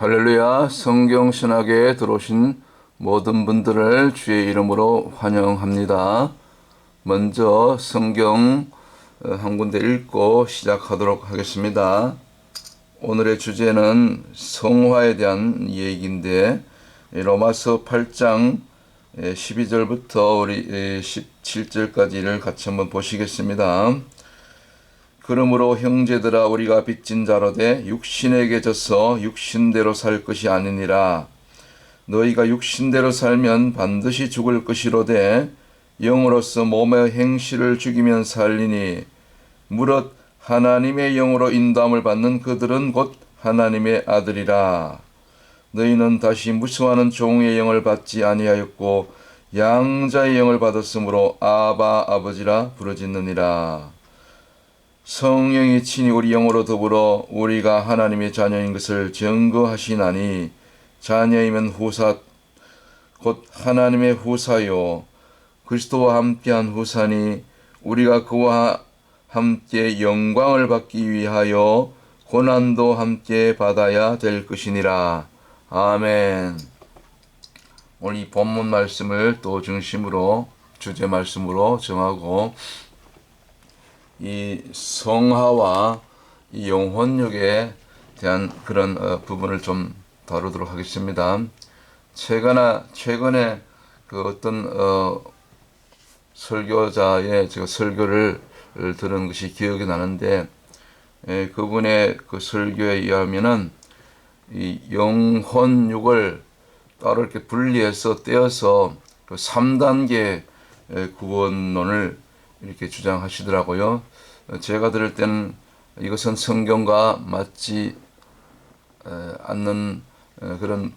할렐루야. 성경 신학에 들어오신 모든 분들을 주의 이름으로 환영합니다. 먼저 성경 한 군데 읽고 시작하도록 하겠습니다. 오늘의 주제는 성화에 대한 얘기인데 로마서 8장 12절부터 우리 17절까지를 같이 한번 보시겠습니다. 그러므로 형제들아 우리가 빚진 자로되 육신에게 져서 육신대로 살 것이 아니니라. 너희가 육신대로 살면 반드시 죽을 것이로되 영으로서 몸의 행실을 죽이면 살리니 무릇 하나님의 영으로 인도함을 받는 그들은 곧 하나님의 아들이라. 너희는 다시 무수하는 종의 영을 받지 아니하였고 양자의 영을 받았으므로 아바 아버지라 부르짖느니라. 성령이 친히 우리 영으로 더불어 우리가 하나님의 자녀인 것을 증거하시나니 자녀이면 후사 곧 하나님의 후사요 그리스도와 함께한 후사니 우리가 그와 함께 영광을 받기 위하여 고난도 함께 받아야 될 것이니라. 아멘. 오늘 이 본문 말씀을 또 중심으로 주제 말씀으로 정하고 이 성화와 이 영혼육에 대한 그런 부분을 좀 다루도록 하겠습니다. 최근에 그 어떤 설교자의 제가 설교를 들은 것이 기억이 나는데 그분의 그 설교에 의하면은 이 영혼육을 따로 이렇게 분리해서 떼어서 그 3단계 구원론을 이렇게 주장하시더라고요. 제가 들을 때는 이것은 성경과 맞지 않는 그런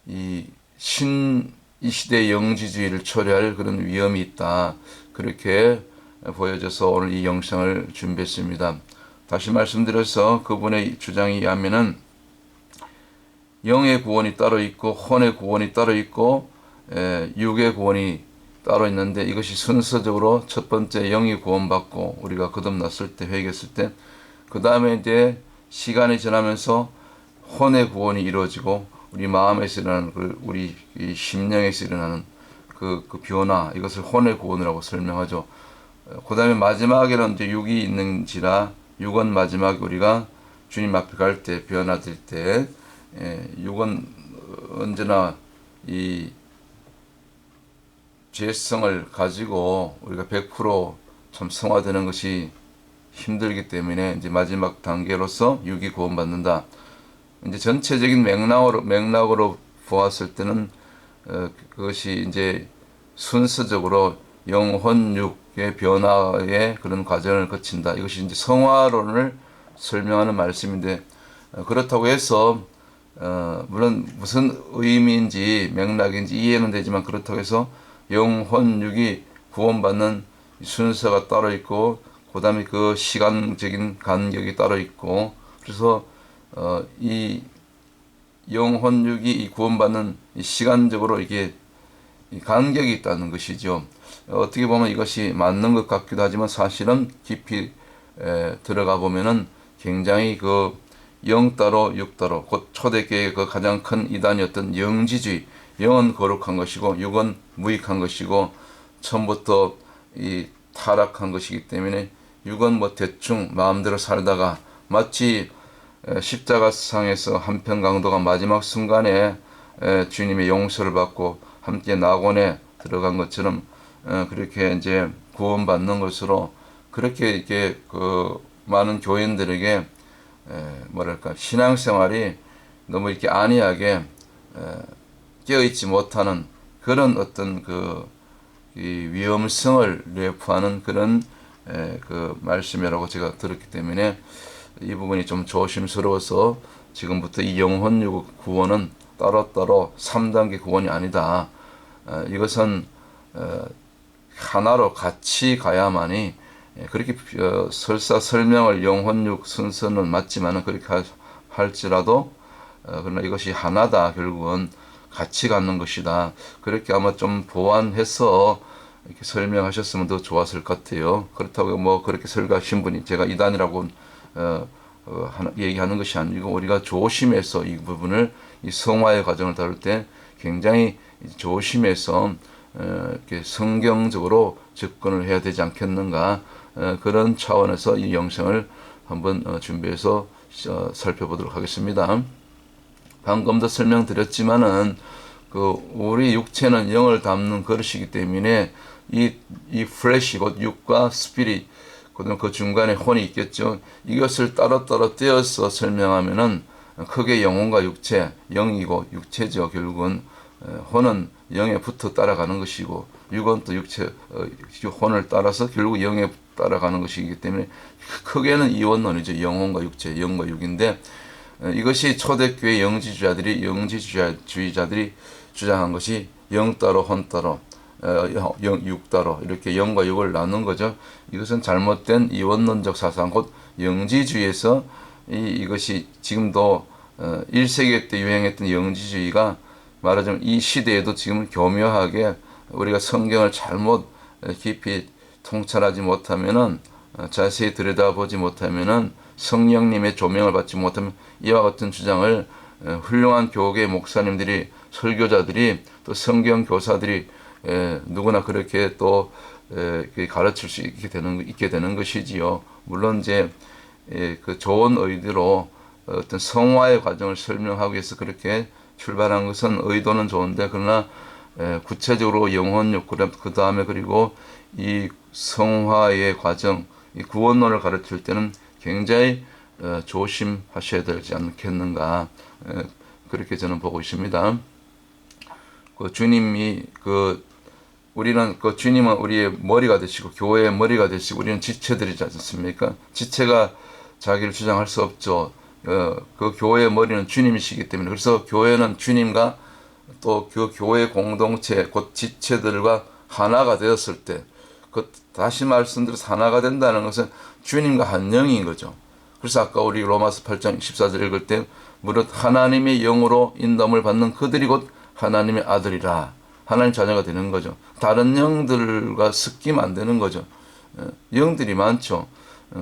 이 시대의 영지주의를 초래할 그런 위험이 있다. 그렇게 보여져서 오늘 이 영상을 준비했습니다. 다시 말씀드려서 그분의 주장에 의하면은 영의 구원이 따로 있고 혼의 구원이 따로 있고 육의 구원이 따로 있는데 이것이 순서적으로 첫 번째 영이 구원받고 우리가 거듭났을 때 회개했을 때 그 다음에 이제 시간이 지나면서 혼의 구원이 이루어지고 우리 마음에서 일어나는 우리 심령에서 일어나는 그 변화 이것을 혼의 구원이라고 설명하죠. 그 다음에 마지막에는 이제 육이 있는지라 육은 마지막에 우리가 주님 앞에 갈 때 변화될 때 육은 언제나 이 죄성을 가지고 우리가 100% 성화되는 것이 힘들기 때문에 이제 마지막 단계로서 육이 구원받는다. 이제 전체적인 맥락으로 보았을 때는 그것이 이제 순서적으로 영혼 육의 변화의 그런 과정을 거친다. 이것이 이제 성화론을 설명하는 말씀인데 그렇다고 해서 물론 무슨 의미인지 맥락인지 이해는 되지만 그렇다고 해서 영혼육이 구원받는 순서가 따로 있고 그 다음에 그 시간적인 간격이 따로 있고 그래서 이 영혼육이 구원받는 시간적으로 이게 간격이 있다는 것이죠. 어떻게 보면 이것이 맞는 것 같기도 하지만 사실은 깊이 들어가 보면은 굉장히 그 영 따로 육 따로 곧 초대교회의 그 가장 큰 이단이었던 영지주의 영은 거룩한 것이고 육은 무익한 것이고 처음부터 이 타락한 것이기 때문에 육은 뭐 대충 마음대로 살다가 마치 십자가상에서 한편 강도가 마지막 순간에 주님의 용서를 받고 함께 낙원에 들어간 것처럼 그렇게 이제 구원받는 것으로 그렇게 이렇게 그 많은 교인들에게 뭐랄까 신앙생활이 너무 이렇게 안이하게 깨어있지 못하는 그런 어떤 이 위험성을 내포하는 그런 그 말씀이라고 제가 들었기 때문에 이 부분이 좀 조심스러워서 지금부터 이 영혼육 구원은 따로따로 3단계 구원이 아니다. 이것은 하나로 같이 가야만이 그렇게 설사 설명을 영혼육 순서는 맞지만 그렇게 할지라도 그러나 이것이 하나다. 결국은 같이 갖는 것이다. 그렇게 아마 좀 보완해서 이렇게 설명하셨으면 더 좋았을 것 같아요. 그렇다고 뭐 그렇게 설교하신 분이 제가 이단이라고 얘기하는 것이 아니고 우리가 조심해서 이 부분을 이 성화의 과정을 다룰 때 굉장히 조심해서 이렇게 성경적으로 접근을 해야 되지 않겠는가, 그런 차원에서 이 영상을 한번 준비해서 살펴보도록 하겠습니다. 방금도 설명드렸지만은 우리 육체는 영을 담는 그릇이기 때문에 이 플래시 곧 육과 스피릿, 그 중간에 혼이 있겠죠. 이것을 따로따로 떼어서 설명하면은 크게 영혼과 육체, 영이고 육체죠. 결국은 혼은 영에 붙어 따라가는 것이고 육은 또 육체, 혼을 따라서 결국 영에 따라가는 것이기 때문에 크게는 이원론이죠. 영혼과 육체, 영과 육인데, 이것이 초대교회 영지주의자들이 주장한 것이 영 따로 혼 따로, 육 따로 이렇게 영과 육을 나눈 거죠. 이것은 잘못된 이원론적 사상, 곧 영지주의에서 이것이 지금도 1세기 때 유행했던 영지주의가 말하자면 이 시대에도 지금 교묘하게 우리가 성경을 잘못 깊이 통찰하지 못하면은, 자세히 들여다보지 못하면은, 성령님의 조명을 받지 못하면 이와 같은 주장을 훌륭한 교계 목사님들이, 설교자들이, 또 성경 교사들이 누구나 그렇게 또 가르칠 수 있게 되는 것이지요. 물론 이제 그 좋은 의도로 어떤 성화의 과정을 설명하기 위해서 그렇게 출발한 것은 의도는 좋은데, 그러나 구체적으로 영혼육, 그 다음에 그리고 이 성화의 과정, 이 구원론을 가르칠 때는 굉장히 조심하셔야 되지 않겠는가, 그렇게 저는 보고 있습니다. 주님이 주님은 우리의 머리가 되시고 교회의 머리가 되시고 우리는 지체들이지 않습니까? 지체가 자기를 주장할 수 없죠. 그 교회의 머리는 주님이시기 때문에, 그래서 교회는 주님과 또 그 교회 공동체 곧 지체들과 하나가 되었을 때, 다시 말씀드려서 하나가 된다는 것은 주님과 한 영인 거죠. 그래서 아까 우리 로마서 8장 14절 읽을 때 무릇 하나님의 영으로 인도함을 받는 그들이 곧 하나님의 아들이라, 하나님 자녀가 되는 거죠. 다른 영들과 섞이면 안 되는 거죠. 영들이 많죠.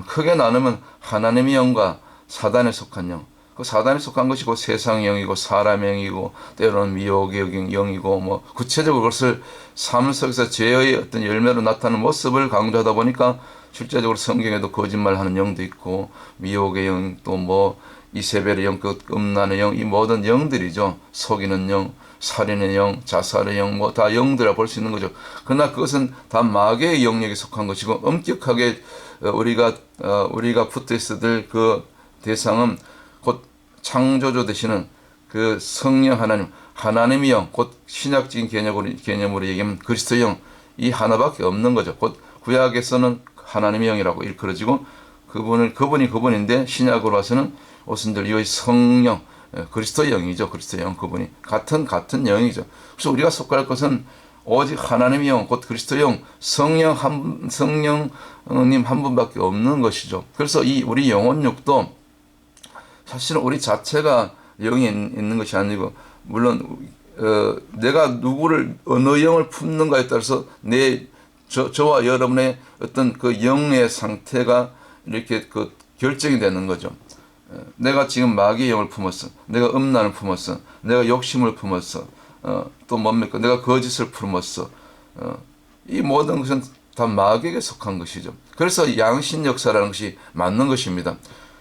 크게 나누면 하나님의 영과 사단에 속한 영, 그 사단에 속한 것이 곧 세상의 영이고 사람의 영이고 때로는 미혹의 영이고, 구체적으로 그것을 삶 속에서 죄의 어떤 열매로 나타나는 모습을 강조하다 보니까 실제적으로 성경에도 거짓말하는 영도 있고 미혹의 영, 또 이세벨의 영, 음란의 영, 이 모든 영들이죠. 속이는 영, 살인의 영, 자살의 영, 다 영들이라 볼 수 있는 거죠. 그러나 그것은 다 마귀의 영역에 속한 것이고, 엄격하게 우리가 붙어 있어야 될 그 대상은 곧 창조주 되시는 그 성령 하나님의 영, 곧 신약적인 개념으로 얘기하면 그리스도의 영, 이 하나밖에 없는 거죠. 곧 구약에서는 하나님의 영이라고 일컬어지고, 그분인데 신약으로 와서는 오순절 이의 성령, 그리스도의 영이죠. 그리스도의 영, 그분이 같은 영이죠. 그래서 우리가 속할 것은 오직 하나님의 영, 곧 그리스도의 영, 성령님 한 분밖에 없는 것이죠. 그래서 우리 영혼육도 사실은 우리 자체가 영이 있는 것이 아니고, 물론 내가 누구를 어느 영을 품는가에 따라서 저와 여러분의 어떤 그 영의 상태가 이렇게 결정이 되는 거죠. 내가 지금 마귀의 영을 품었어, 내가 음란을 품었어, 내가 욕심을 품었어, 또 뭡니까, 내가 거짓을 품었어, 이 모든 것은 다 마귀에게 속한 것이죠. 그래서 양신 역사라는 것이 맞는 것입니다.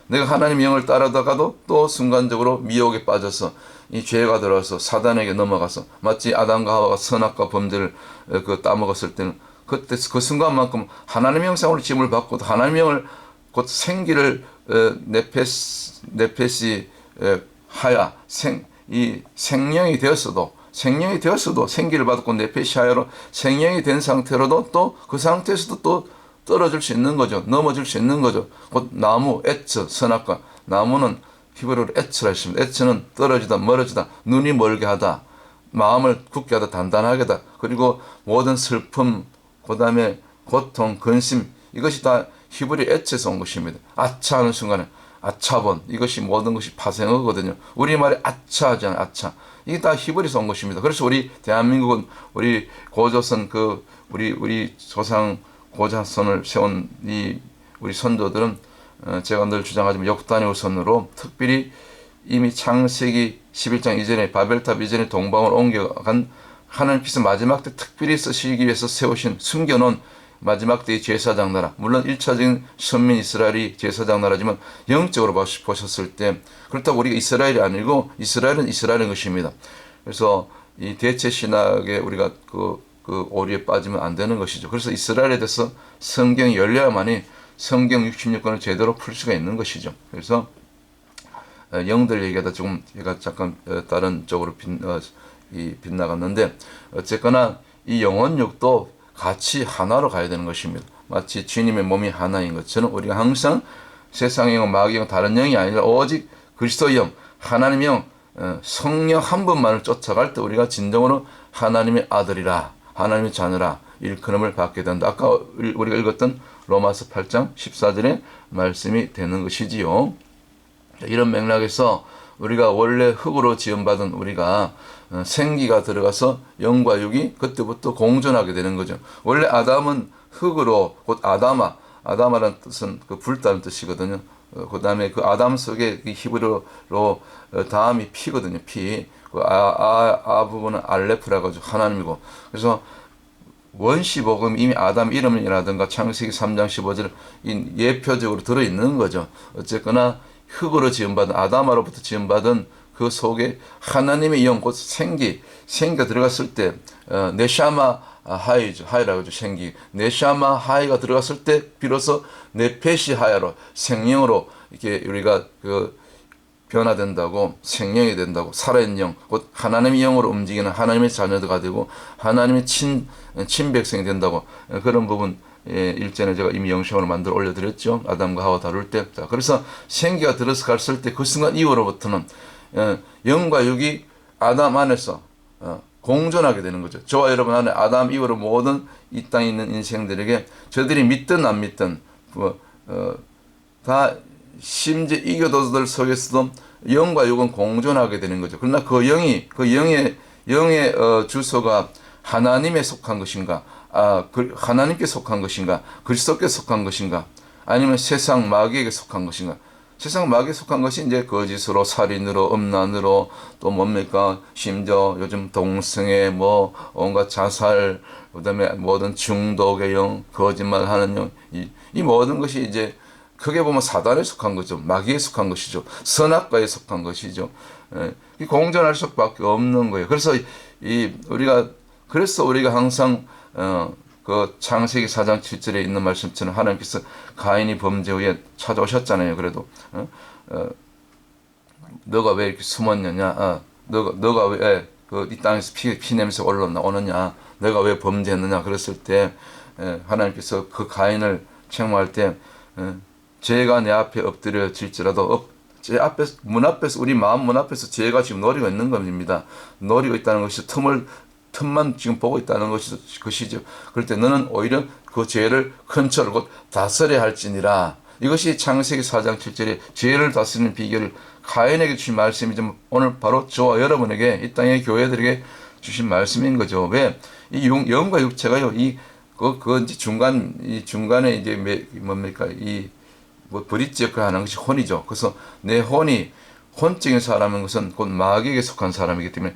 내가 하나님의 영을 따르다가도 또 순간적으로 미혹에 빠져서 이 죄가 들어와서 사단에게 넘어가서, 마치 아담과 하와가 선악과 범죄를 따먹었을 때는 그때 그 순간만큼 하나님의 형상으로 지음을 받고 하나님의 영을 곧 생기를 네페시 하야, 이 생명이 되었어도 생기를 받았고 네페시 하야로 생명이 된 상태로도 또 그 상태에서도 또 떨어질 수 있는 거죠. 넘어질 수 있는 거죠. 곧 나무, 에츠, 선악과, 나무는 히브리어로 에츠라 했습니다. 에츠는 떨어지다, 멀어지다, 눈이 멀게 하다, 마음을 굳게 하다, 단단하게 하다, 그리고 모든 슬픔, 그 다음에 고통, 근심, 이것이 다 히브리 에츠에서 온 것입니다. 아차 하는 순간에 아차본, 이것이 모든 것이 파생어거든요. 우리말에 아차하지 않아요. 아차. 이게 다 히브리에서 온 것입니다. 그래서 우리 대한민국은 우리 고조선 우리 조상 고자손을 세운 우리 선조들은 제가 늘 주장하지만 역단의 우선으로 특별히 이미 창세기 11장 이전에 바벨탑 이전에 동방으로 옮겨간 하나님께서 마지막 때 특별히 쓰시기 위해서 세우신 숨겨놓은 마지막 때의 제사장 나라, 물론 1차적인 선민 이스라엘이 제사장 나라지만 영적으로 보셨을 때 그렇다고 우리가 이스라엘이 아니고 이스라엘은 이스라엘인 것입니다. 그래서 이 대체 신학에 우리가 그 오류에 빠지면 안 되는 것이죠. 그래서 이스라엘에 대해서 성경이 열려야만이 성경 66권을 제대로 풀 수가 있는 것이죠. 그래서 영들 얘기하다 조금 제가 잠깐 다른 쪽으로 빗나갔는데 어쨌거나 이 영혼육도 같이 하나로 가야 되는 것입니다. 마치 주님의 몸이 하나인 것처럼 우리가 항상 세상의 영, 마귀의 영, 다른 영이 아니라 오직 그리스도의 영, 하나님의 영, 성령 한 분만을 쫓아갈 때 우리가 진정으로 하나님의 아들이라, 하나님의 자녀라 일컬음을 받게 된다. 아까 우리가 읽었던 로마서 8장 14절의 말씀이 되는 것이지요. 이런 맥락에서 우리가 원래 흙으로 지음받은 우리가 생기가 들어가서 영과 육이 그때부터 공존하게 되는 거죠. 원래 아담은 흙으로, 곧 아담아라는 뜻은 그 불다는 뜻이거든요. 그 다음에 그 아담 속에 그 히브리어로 다음이 피거든요. 피. 그 부분은 알레프라고 가지고 하나님이고. 그래서 원시복음 이미 아담 이름이라든가 창세기 3장 15절 예표적으로 들어있는 거죠. 어쨌거나 흙으로 지음받은 아담아로부터 지음받은 그 속에 하나님의 영, 곧 생기가 들어갔을 때 네샤마 하이라고 하죠. 생기. 네샤마 하이가 들어갔을 때 비로소 네페시 하야로 생명으로 이렇게 우리가 변화된다고, 생명이 된다고, 살아있는 영, 곧 하나님의 영으로 움직이는 하나님의 자녀가 되고 하나님의 친백성이 된다고, 그런 부분 일전에 제가 이미 영상으로 만들어 올려드렸죠. 아담과 하와 다룰 때. 자, 그래서 생기가 들어갔을 때 그 순간 이후로부터는 영과 육이 아담 안에서 공존하게 되는 거죠. 저와 여러분 안에 아담 이후로 모든 이 땅에 있는 인생들에게 저들이 믿든 안 믿든 다 심지어 이교도들 속에서도 영과 육은 공존하게 되는 거죠. 그러나 그 영의 주소가 하나님에 속한 것인가, 하나님께 속한 것인가, 그리스도께 속한 것인가, 아니면 세상 마귀에게 속한 것인가. 세상 마귀에 속한 것이 이제 거짓으로, 살인으로, 음란으로, 또 뭡니까, 심지어 요즘 동성애, 온갖 자살, 그다음에 모든 중독의 영, 거짓말하는 영, 이 모든 것이 이제 크게 보면 사단에 속한 거죠. 마귀에 속한 것이죠. 선악과에 속한 것이죠. 이 공존할 수밖에 없는 거예요. 그래서 우리가 항상 그 창세기 4장 7절에 있는 말씀처럼 하나님께서 가인이 범죄 후에 찾아오셨잖아요. 그래도 너가 왜 이렇게 숨었느냐? 너가 왜 이 땅에서 피 냄새가 올라오느냐? 너가 왜 범죄했느냐? 그랬을 때 하나님께서 그 가인을 책망할 때 죄가 내 앞에 엎드려질지라도 제 앞에서, 우리 마음 문 앞에서 죄가 지금 노리고 있는 겁니다. 노리고 있다는 것이 틈만 지금 보고 있다는 것이죠. 그럴 때 너는 오히려 그 죄를 컨트롤, 곧 다스려야 할지니라. 이것이 창세기 4장 7절에 죄를 다스리는 비결을 가인에게 주신 말씀이지만 오늘 바로 저와 여러분에게, 이 땅의 교회들에게 주신 말씀인 거죠. 왜? 이 영과 육체가요, 중간에 이제 뭡니까? 브릿지 역할을 하는 것이 혼이죠. 그래서 내 혼적인 사람인 것은 곧 마귀에게 속한 사람이기 때문에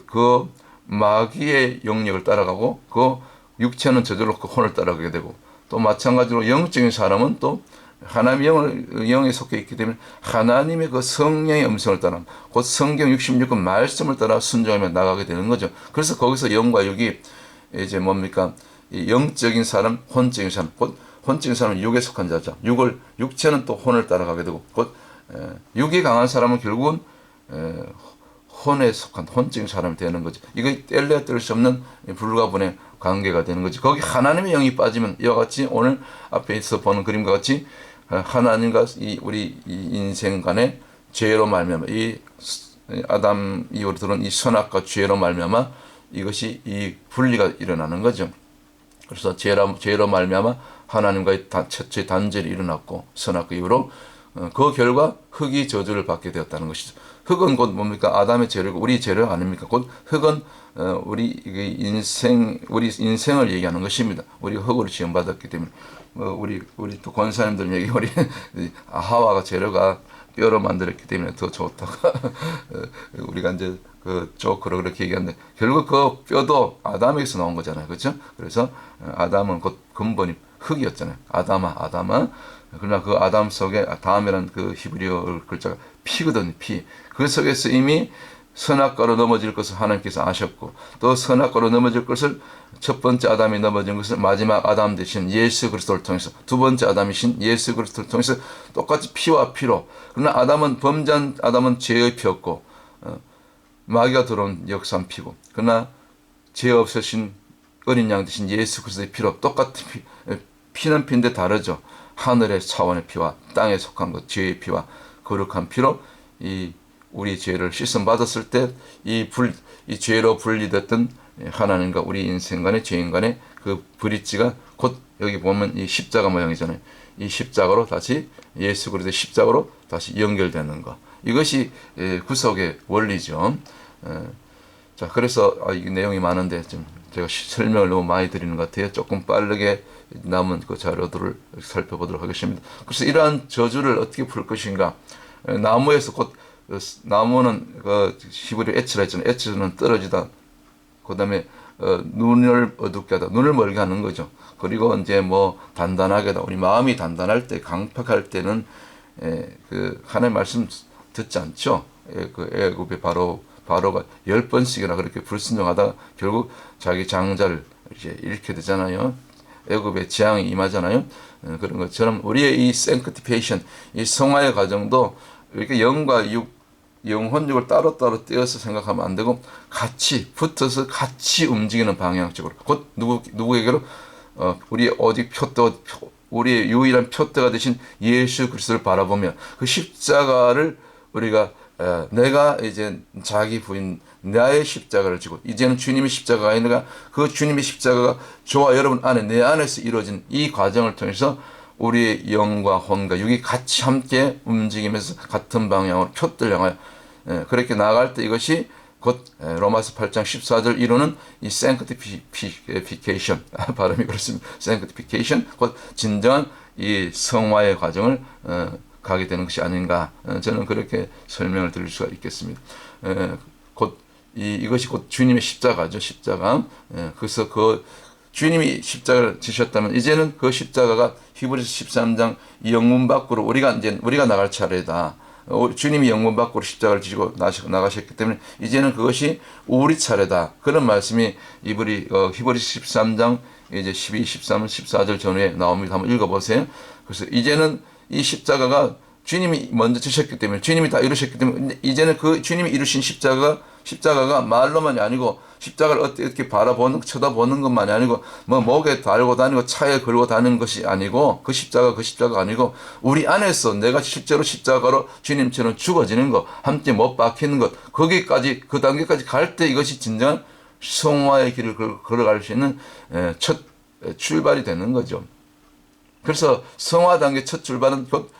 그 마귀의 영역을 따라가고 그 육체는 저절로 그 혼을 따라가게 되고, 또 마찬가지로 영적인 사람은 또 하나님의 영에 속해 있기 때문에 하나님의 그 성령의 음성을 따라, 곧 성경 66권 말씀을 따라 순종하며 나가게 되는 거죠. 그래서 거기서 영과 육이 이제 뭡니까? 이 영적인 사람, 혼적인 사람, 곧 혼적인 사람은 육에 속한 자죠. 육체는 또 혼을 따라가게 되고, 곧 육이 강한 사람은 결국은 혼에 속한 혼적인 사람이 되는 거죠. 이거 뗄래야 뗄 수 없는 불가분의 관계가 되는 거죠. 거기 하나님의 영이 빠지면 이와 같이 오늘 앞에서 보는 그림과 같이 하나님과 우리 인생 간의 죄로 말미암아, 이 아담 이후로 들어온 이 선악과 죄로 말미암아 이것이 이 분리가 일어나는 거죠. 그래서 죄로 말미암아 하나님과의 최초의 단절이 일어났고, 선악과 이후로 그 결과 흙이 저주를 받게 되었다는 것이죠. 흙은 곧 뭡니까? 아담의 죄를, 우리 죄를 아닙니까? 곧 흙은 우리 인생을 얘기하는 것입니다. 우리가 흙으로 지음받았기 때문에. 뭐 우리 또 권사님들 얘기 우리 하와가 재료가 뼈로 만들었기 때문에 더 좋다고 우리가 이제 그 조크로 그렇게 얘기하는데 결국 그 뼈도 아담에서 나온 거잖아요, 그렇죠? 그래서 아담은 곧 근본이 흙이었잖아요. 아담아. 그러나 그 아담 속에 다음이라는 그 히브리어 글자가 피거든요, 피. 그 속에서 이미 선악과로 넘어질 것을 하나님께서 아셨고 또 선악과로 넘어질 것을 첫 번째 아담이 넘어진 것을 마지막 아담 되신 예수 그리스도를 통해서 두 번째 아담이신 예수 그리스도를 통해서 똑같이 피와 피로 그러나 아담은 범죄한 아담은 죄의 피였고 마귀가 들어온 역산 피고 그러나 죄 없으신 어린 양 되신 예수 그리스도의 피로 똑같은 피는 피인데 다르죠. 하늘의 차원의 피와 땅에 속한 것 죄의 피와 거룩한 피로 이 우리 죄를 씻음 받았을 때 이 죄로 분리됐던 하나님과 우리 인생 간의 죄인 간의 그 브릿지가 곧 여기 보면 이 십자가 모양이잖아요. 이 십자가로 다시 예수 그리스도의 십자가로 다시 연결되는 것. 이것이 구속의 원리죠. 자, 그래서 이 내용이 많은데 좀 제가 설명을 너무 많이 드리는 것 같아요. 조금 빠르게 남은 그 자료들을 살펴보도록 하겠습니다. 그래서 이러한 저주를 어떻게 풀 것인가? 나무에서 곧 나무는 그 히브리 에츠라 했잖아요. 에츠는 떨어지다. 그다음에 눈을 어둡게 하다. 눈을 멀게 하는 거죠. 그리고 이제 뭐 단단하게 하다. 우리 마음이 단단할 때, 강팍할 때는 그 하나님 말씀 듣지 않죠. 그 애굽의 바로가 10번씩이나 그렇게 불순종하다가 결국 자기 장자를 이제 잃게 되잖아요. 애굽의 재앙이 임하잖아요. 그런 것처럼 우리의 이 sanctification, 이 성화의 과정도 이렇게 영과 영혼육을 따로따로 떼어서 생각하면 안 되고 같이 붙어서 같이 움직이는 방향적으로 곧 누구에게로 우리 오직 우리의 유일한 표대가 되신 예수 그리스도를 바라보며 그 십자가를 우리가 내가 이제 자기 부인 나의 십자가를 지고 이제는 주님의 십자가가 아니라 그 주님의 십자가가 저와 여러분 안에 내 안에서 이루어진 이 과정을 통해서 우리의 영과 혼과 육이 같이 함께 움직이면서 같은 방향으로 표대를 향하여 그렇게 나아갈 때 이것이 곧 로마서 8장 14절 이루는 이 sanctification 발음이 그렇습니다. sanctification 곧 진정한 이 성화의 과정을 가게 되는 것이 아닌가 저는 그렇게 설명을 드릴 수가 있겠습니다. 이것이 곧 주님의 십자가죠. 십자가. 그래서 그 주님이 십자가를 지셨다면 이제는 그 십자가가 히브리서 13장 영문 밖으로 우리가 나갈 차례다. 주님이 영문 밖으로 십자가를 지시고 나가셨기 때문에 이제는 그것이 우리 차례다. 그런 말씀이 히브리서 13장 이제 12, 13, 14절 전후에 나옵니다. 한번 읽어보세요. 그래서 이제는 이 십자가가 주님이 먼저 지셨기 때문에 주님이 다 이루셨기 때문에 이제는 그 주님이 이루신 십자가가 말로만이 아니고 십자가를 어떻게 쳐다보는 것만이 아니고 뭐 목에 달고 다니고 차에 걸고 다니는 것이 아니고 그 십자가가 아니고 우리 안에서 내가 실제로 십자가로 주님처럼 죽어지는 것 함께 못 박히는 것 거기까지 그 단계까지 갈 때 이것이 진정한 성화의 길을 걸어갈 수 있는 첫 출발이 되는 거죠. 그래서 성화 단계 첫 출발은 곧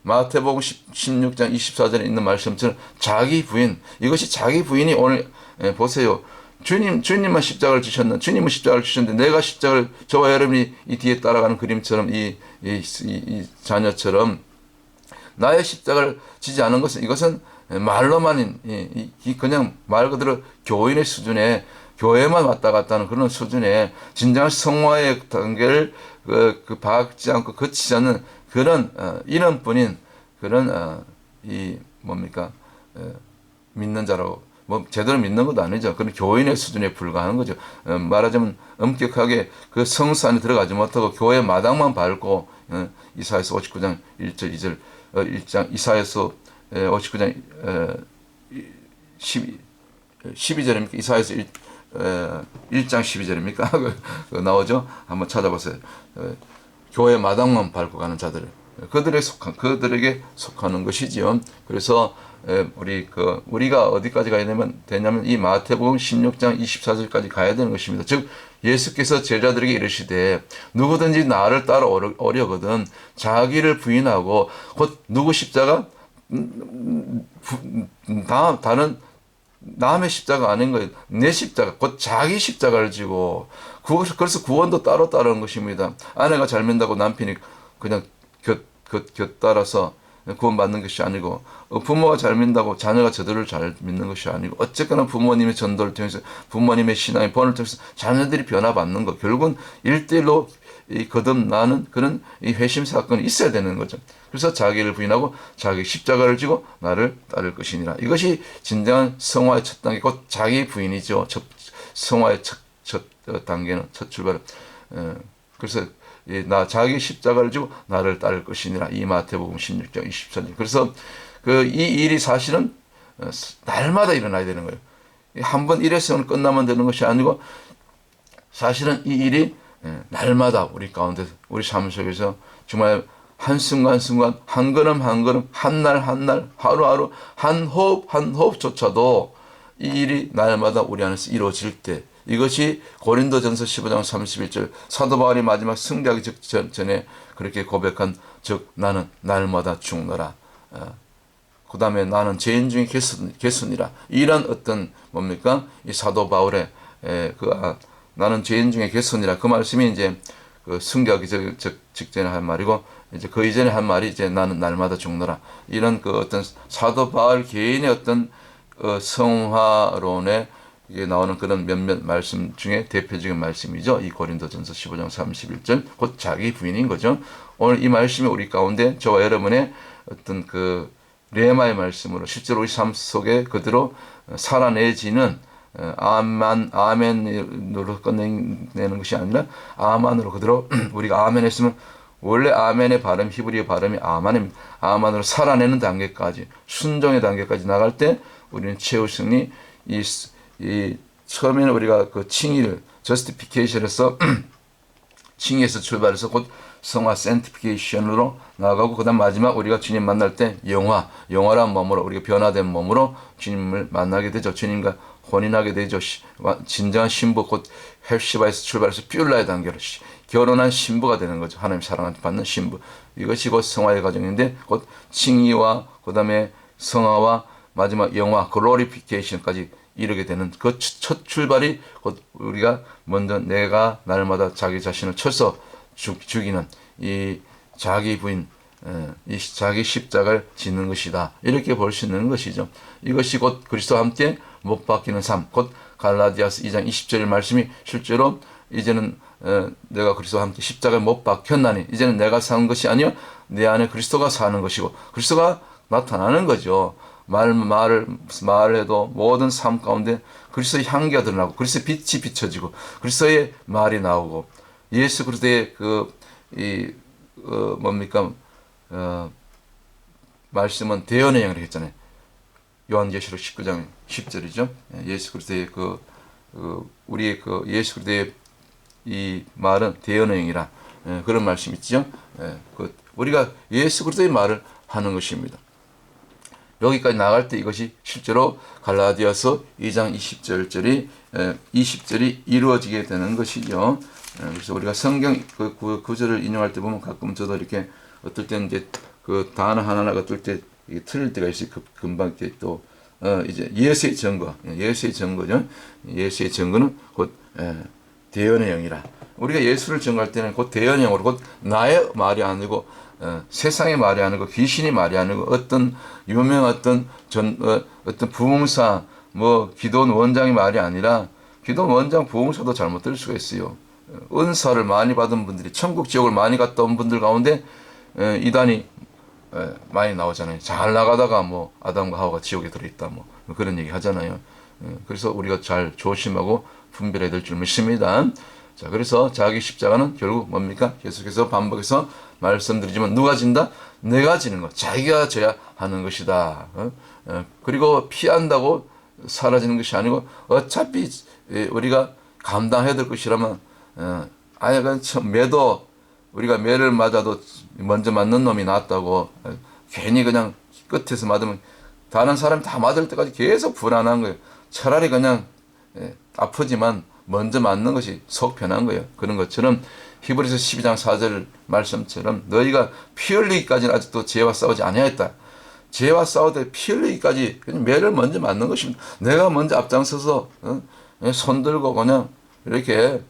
마태복음 16장 24절에 있는 말씀처럼 자기 부인 이것이 자기 부인이 오늘 보세요. 주님만 십자가를 지셨는데 주님은 십자가를 지셨는데 내가 십자가를 저와 여러분이 이 뒤에 따라가는 그림처럼 이 자녀처럼 나의 십자가를 지지 않은 것은 이것은 말로만 그냥 말 그대로 교인의 수준에 교회만 왔다 갔다 하는 그런 수준의 진정한 성화의 단계를 박지 않고 거치지 않는 그런 이름뿐인 그런 믿는 자라고 뭐 제대로 믿는 것도 아니죠. 그런 교인의 수준에 불과하는 거죠. 말하자면 엄격하게 그 성수 안에 들어가지 못하고 교회 마당만 밟고 이사야서 59장 1절 2절 1장 이사야서 59장 12절입니까? 이사야서 1장 12절입니까? 나오죠? 한번 찾아보세요. 교회 마당만 밟고 가는 자들, 그들에게 속하는 것이지요. 그래서 우리가 어디까지 가야 되냐면 이 마태복음 16장 24절까지 가야 되는 것입니다. 즉 예수께서 제자들에게 이르시되 누구든지 나를 따라 오려거든 자기를 부인하고 곧 누구 십자가 다른 남의 십자가 아닌 거예요. 내 십자가, 곧 자기 십자가를 지고, 그래서 구원도 따로 따르는 것입니다. 아내가 잘 민다고 남편이 그냥 곁 따라서 구원받는 것이 아니고, 부모가 잘 믿는다고 자녀가 저들을 잘 믿는 것이 아니고, 어쨌거나 부모님의 전도를 통해서, 부모님의 신앙의 본을 통해서 자녀들이 변화받는 것, 결국은 1대1로 거듭나는 그런 이 회심 사건이 있어야 되는 거죠. 그래서 자기를 부인하고 자기 십자가를 지고 나를 따를 것이니라. 이것이 진정한 성화의 첫 단계, 곧 자기 부인이죠. 성화의 첫 단계는, 첫 출발은. 그래서 나 자기 십자가를 지고 나를 따를 것이니라. 이 마태복음 16장 24절. 그래서 이 일이 사실은 날마다 일어나야 되는 거예요. 한 번 일했으면 끝나면 되는 것이 아니고, 사실은 이 일이 날마다 우리 가운데, 우리 삶 속에서 정말 한순간순간, 한 걸음 한 걸음, 한 날 한 날, 하루하루, 한 호흡 한 호흡조차도 이 일이 날마다 우리 안에서 이루어질 때, 이것이 고린도전서 15장 31절 사도 바울이 마지막 승리하기 전에 그렇게 고백한, 즉 나는 날마다 죽노라. 그 다음에 나는 죄인 중에 개순이라. 이런 어떤 뭡니까? 이 사도 바울의 나는 죄인 중에 개순이라. 그 말씀이 이제 그 승리하기 직전에 한 말이고, 이제 그 이전에 한 말이 이제 나는 날마다 죽노라. 이런 그 어떤 사도 바울 개인의 어떤 성화론에 이게 나오는 그런 몇몇 말씀 중에 대표적인 말씀이죠. 이 고린도전서 15장 31절, 곧 자기 부인인 거죠. 오늘 이 말씀이 우리 가운데 저와 여러분의 어떤 그 레마의 말씀으로 실제로 우리 삶 속에 그대로 살아내지는, 아멘으로 끝내는 것이 아니라 아만으로 그대로 우리가 아멘 했으면, 원래 아멘의 발음, 히브리어 발음이 아만입니다. 아만으로 살아내는 단계까지, 순종의 단계까지 나갈 때 우리는 최후 승리, 처음에는 우리가 그 칭의를 justification에서 칭의에서 출발해서 곧 성화 sanctification으로 나아가고, 그 다음 마지막 우리가 주님 만날 때 영화란 몸으로, 우리가 변화된 몸으로 주님을 만나게 되죠. 주님과 혼인하게 되죠. 진정한 신부, 곧 헬시바에서 출발해서 뷸라의 단계로 결혼한 신부가 되는 거죠. 하나님 사랑을 받는 신부. 이것이 곧 성화의 과정인데, 곧 칭의와 그 다음에 성화와 마지막 영화 글로리피케이션까지 이르게 되는 그 첫 출발이 곧 우리가 먼저 내가 날마다 자기 자신을 쳐서 죽이는 이 자기 부인, 이 자기 십자가를 짓는 것이다. 이렇게 볼 수 있는 것이죠. 이것이 곧 그리스도와 함께 못 박히는 삶, 곧 갈라디아서 2장 20절 말씀이 실제로 이제는 내가 그리스도와 함께 십자가에 못 박혔나니 이제는 내가 사는 것이 아니요 내 안에 그리스도가 사는 것이고, 그리스도가 나타나는 거죠. 말을 해도 모든 삶 가운데 그리스도의 향기가 드러나고, 그리스도의 빛이 비춰지고, 그리스도의 말이 나오고, 예수 그리스도의 말씀은 대언의 영이라고 했잖아요. 요한계시록 19장 10절이죠. 예수 그리스도의 우리의 예수 그리스도의 이 말은 대언의 영이라. 그런 말씀이 있죠. 우리가 예수 그리스도의 말을 하는 것입니다. 여기까지 나갈 때 이것이 실제로 갈라디아서 2장 20절이 이루어지게 되는 것이죠. 그래서 우리가 성경 그 구절을 인용할 때 보면 가끔 저도 이렇게 어떨 때는 이제 그 단어 하나하나가 어떨 때 이게 틀릴 때가 있어요. 금방 이렇게 또 이제 예수의 증거죠. 예수의 증거는 곧 대언의 영이라. 우리가 예수를 증거할 때는 곧 대언의 영으로, 곧 나의 말이 아니고 세상의 말이 아니고 귀신의 말이 아니고 어떤 유명한 어떤 부흥사 기도원 원장의 말이 아니라, 기도원 원장 부흥사도 잘못 들을 수가 있어요. 은사를 많이 받은 분들이, 천국 지옥을 많이 갔다 온 분들 가운데 이단이 많이 나오잖아요. 잘 나가다가 아담과 하와가 지옥에 들어있다 그런 얘기 하잖아요. 그래서 우리가 잘 조심하고 분별해야 될 줄 믿습니다. 자, 그래서 자기 십자가는 결국 뭡니까? 계속해서 반복해서 말씀드리지만 누가 진다? 내가 지는 것. 자기가 져야 하는 것이다. 그리고 피한다고 사라지는 것이 아니고, 어차피 우리가 감당해야 될 것이라면 아예 그냥 매도, 우리가 매를 맞아도 먼저 맞는 놈이 낫다고 괜히 그냥 끝에서 맞으면 다른 사람이 다 맞을 때까지 계속 불안한 거예요. 차라리 그냥 아프지만 먼저 맞는 것이 속 편한 거예요. 그런 것처럼 히브리서 12장 4절 말씀처럼 너희가 피 흘리기까지는 아직도 죄와 싸우지 아니하였다. 죄와 싸우되 피 흘리기까지 그냥 매를 먼저 맞는 것입니다. 내가 먼저 앞장서서 손 들고 그냥 이렇게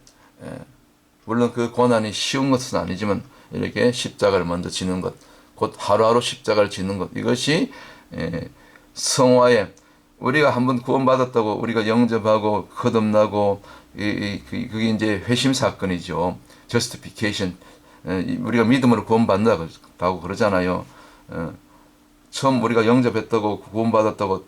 물론 그 고난이 쉬운 것은 아니지만 이렇게 십자가를 먼저 지는 것, 곧 하루하루 십자가를 지는 것, 이것이 성화에 우리가 한번 구원받았다고 우리가 영접하고 거듭나고 그게 이제 회심 사건이죠. justification. 우리가 믿음으로 구원받는다고 그러잖아요. 처음 우리가 영접했다고 구원받았다고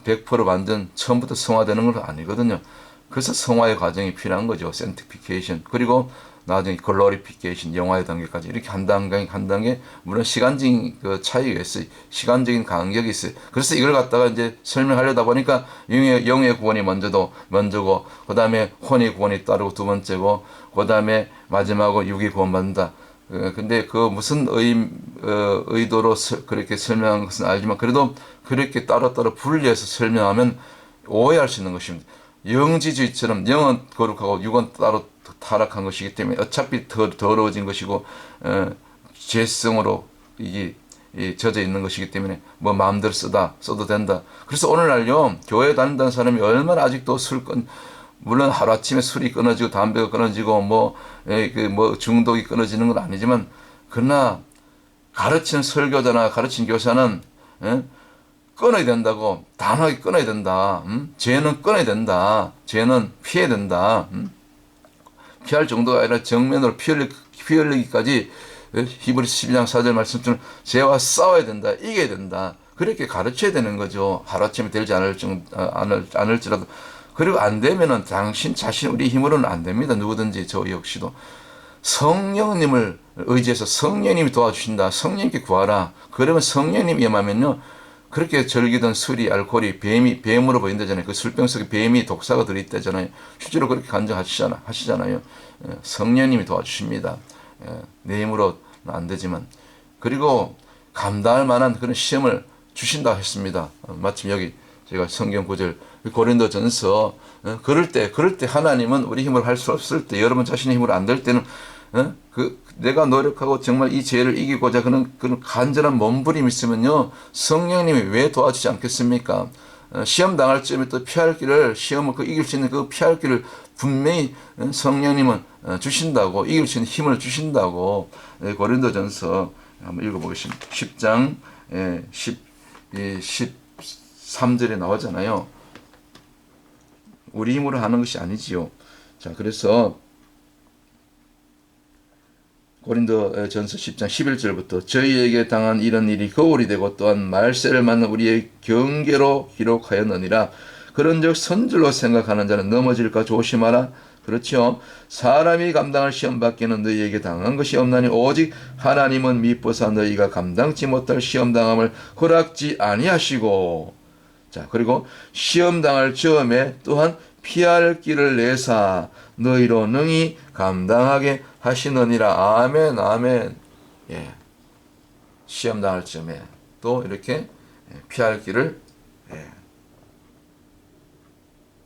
100% 완전 처음부터 성화되는 건 아니거든요. 그래서 성화의 과정이 필요한 거죠. sanctification. 그리고 나중에 glorification, 영화의 단계까지 이렇게 한 단계 물론 시간적인 그 차이가 있어요. 시간적인 간격이 있어요. 그래서 이걸 갖다가 이제 설명하려다 보니까 영의 구원이 먼저고 그 다음에 혼의 구원이 따르고 두 번째고 그 다음에 마지막으로 육의 구원받는다. 근데 그 무슨 의도로 그렇게 설명한 것은 알지만 그래도 그렇게 따로따로 분리해서 설명하면 오해할 수 있는 것입니다. 영지주의처럼 영은 거룩하고 육은 따로 타락한 것이기 때문에 어차피 더러워진 것이고 죄성으로 이게 젖어 있는 것이기 때문에 뭐 마음대로 써도 된다. 그래서 오늘날요 교회 다닌다는 사람이 얼마나 아직도 물론 하루아침에 술이 끊어지고 담배가 끊어지고 뭐 중독이 끊어지는 건 아니지만 그러나 가르치는 설교자나 가르치는 교사는 끊어야 된다고 단호하게 끊어야 된다. 죄는 끊어야 된다. 죄는 피해야 된다. 피할 정도가 아니라 정면으로 피 흘리기까지 히브리서 12장 4절 말씀처럼 죄와 싸워야 된다. 이겨야 된다. 그렇게 가르쳐야 되는 거죠. 하루아침에 되지 않을지라도. 그리고 안 되면은 당신 자신 우리 힘으로는 안 됩니다. 누구든지 저 역시도. 성령님을 의지해서 성령님이 도와주신다. 성령님께 구하라. 그러면 성령님이 임하면요. 그렇게 절기던 술이 알코올이 뱀으로 보인다잖아요. 그 술병 속에 뱀이 독사가 들어있다잖아요. 실제로 그렇게 간증하시잖아요. 성령님이 도와주십니다. 내 힘으로는 안 되지만. 그리고 감당할 만한 그런 시험을 주신다 했습니다. 마침 여기 제가 성경 구절 고린도전서 그럴 때 하나님은 우리 힘으로 할 수 없을 때 여러분 자신의 힘으로 안 될 때는 내가 노력하고 정말 이 죄를 이기고자 그런 간절한 몸부림이 있으면요 성령님이 왜 도와주지 않겠습니까? 시험 당할 쯤에 또 피할 길을 시험을 이길 수 있는 그 피할 길을 분명히 성령님은 주신다고 이길 수 있는 힘을 주신다고 고린도전서 한번 읽어보겠습니다. 10장 13절에 나오잖아요. 우리 힘으로 하는 것이 아니지요. 자, 그래서 고린도전서 10장 11절부터 저희에게 당한 이런 일이 거울이 되고 또한 말세를 맞는 우리의 경계로 기록하였느니라. 그런즉 선줄로 생각하는 자는 넘어질까 조심하라. 그렇죠. 사람이 감당할 시험 밖에는 너희에게 당한 것이 없나니 오직 하나님은 미쁘사 너희가 감당치 못할 시험 당함을 허락지 아니하시고. 자, 그리고 시험 당할 즈음에 또한 피할 길을 내사 너희로 능히 감당하게 하시느니라. 아멘, 아멘. 예. 시험 당할 즈음에 또 이렇게 피할 길을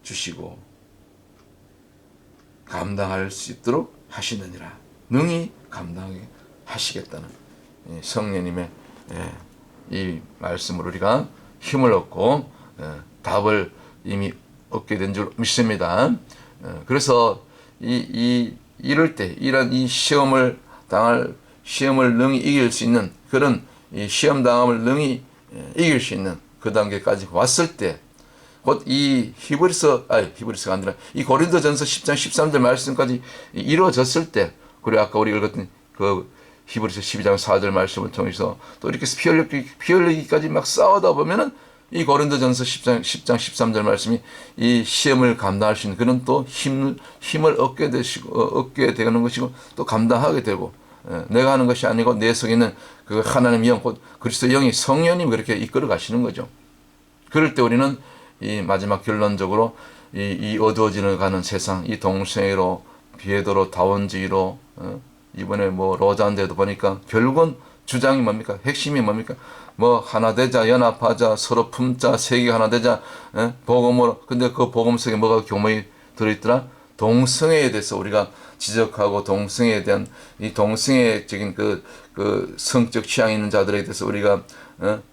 주시고 감당할 수 있도록 하시느니라. 능히 감당하게 하시겠다는 성령님의 이 말씀으로 우리가 힘을 얻고 답을 이미 얻게 된 줄 믿습니다. 그래서 이럴 때 이런 이 시험을 능히 이길 수 있는 그런 이 시험 당함을 능히 이길 수 있는 그 단계까지 왔을 때 곧 이 히브리서가 아니라 이 고린도전서 10장 13절 말씀까지 이루어졌을 때 그리고 아까 우리 읽었던 그 히브리서 12장 4절 말씀을 통해서 또 이렇게 피 흘리기까지 막 싸우다 보면은 이 고린도전서 10장 13절 말씀이 이 시험을 감당할 수 있는 그런 또 힘을 얻게 되는 것이고 또 감당하게 되고 내가 하는 것이 아니고 내 속에 있는 그 하나님의 영, 곧 그리스도 영이 성령님 그렇게 이끌어 가시는 거죠. 그럴 때 우리는 이 마지막 결론적으로 이 어두워지는 가는 세상, 이 동성애로 비해도로 다원주의로 이번에 뭐 로잔데도 보니까 결국은 주장이 뭡니까? 핵심이 뭡니까? 뭐 하나 되자, 연합하자, 서로 품자, 세계가 하나 되자, 복음으로. 근데 그 복음 속에 뭐가 교묘히 들어있더라? 동성애에 대해서 우리가 지적하고 동성애에 대한 이 동성애적인 그 성적 취향 있는 자들에 대해서 우리가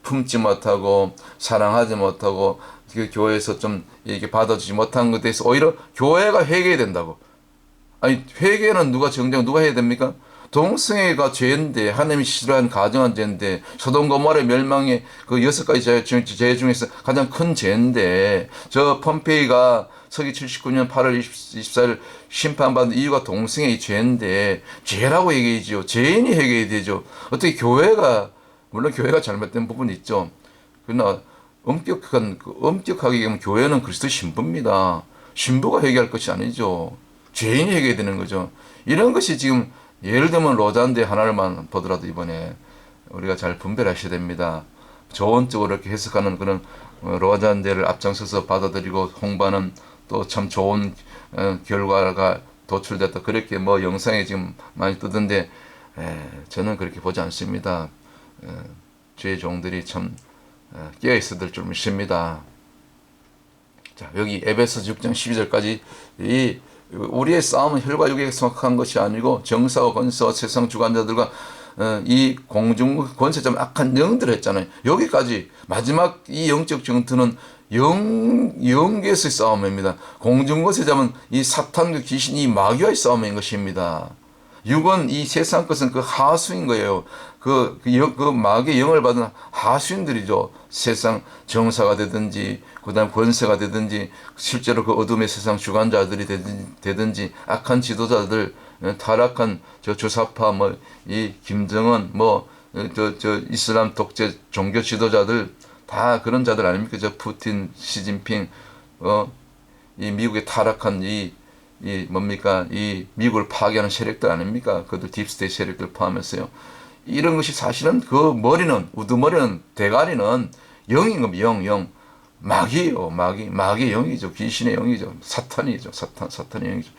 품지 못하고 사랑하지 못하고 그 교회에서 좀 이렇게 받아주지 못한 것에 대해서 오히려 교회가 회개해야 된다고. 아니 회개는 누가 해야 됩니까? 동성애가 죄인데 하나님이 싫어하는 가정한 죄인데 소돔 고모라의 멸망의 그 6가지 죄 중에서 가장 큰 죄인데 저 폼페이가 서기 79년 8월 24일 심판받은 이유가 동성애의 죄인데 죄라고 얘기하지요. 죄인이 회개해야 되죠. 어떻게 교회가 물론 교회가 잘못된 부분이 있죠. 그러나 엄격하게 얘기하면 교회는 그리스도 신부입니다. 신부가 회개할 것이 아니죠. 죄인이 회개해야 되는 거죠. 이런 것이 지금 예를 들면 로잔대 하나만 보더라도 이번에 우리가 잘 분별하셔야 됩니다. 좋은 쪽으로 이렇게 해석하는 그런 로잔대를 앞장서서 받아들이고 홍보하는 또 참 좋은 결과가 도출됐다. 그렇게 뭐 영상에 지금 많이 뜨던데 저는 그렇게 보지 않습니다. 주의 종들이 참 깨어 있어야 될 줄 믿습니다. 자, 여기 에베소 6장 12절까지 이 우리의 싸움은 혈과 육에 속한 것이 아니고 정사와 권세와 세상 주관자들과 이 공중 권세점 악한 영들 했잖아요. 여기까지 마지막 이 영적 전투는 영계에서의 싸움입니다. 공중 권세점은 이 사탄과 귀신 이 마귀와의 싸움인 것입니다. 육은 이 세상 것은 그 하수인 거예요. 그 마귀의 영을 받은 하수인들이죠. 세상 정사가 되든지, 그 다음 권세가 되든지, 실제로 그 어둠의 세상 주관자들이 되든지, 악한 지도자들, 타락한 저 주사파, 이 김정은, 이슬람 독재 종교 지도자들, 다 그런 자들 아닙니까? 저 푸틴, 시진핑, 이 미국의 타락한 이 미국을 파괴하는 세력들 아닙니까? 그들 딥스테이트 세력들 포함해서요. 이런 것이 사실은 그 우두머리는, 대가리는 영인 겁니다. 영. 마귀예요, 마귀의 영이죠. 귀신의 영이죠. 사탄이죠. 사탄의 영이죠.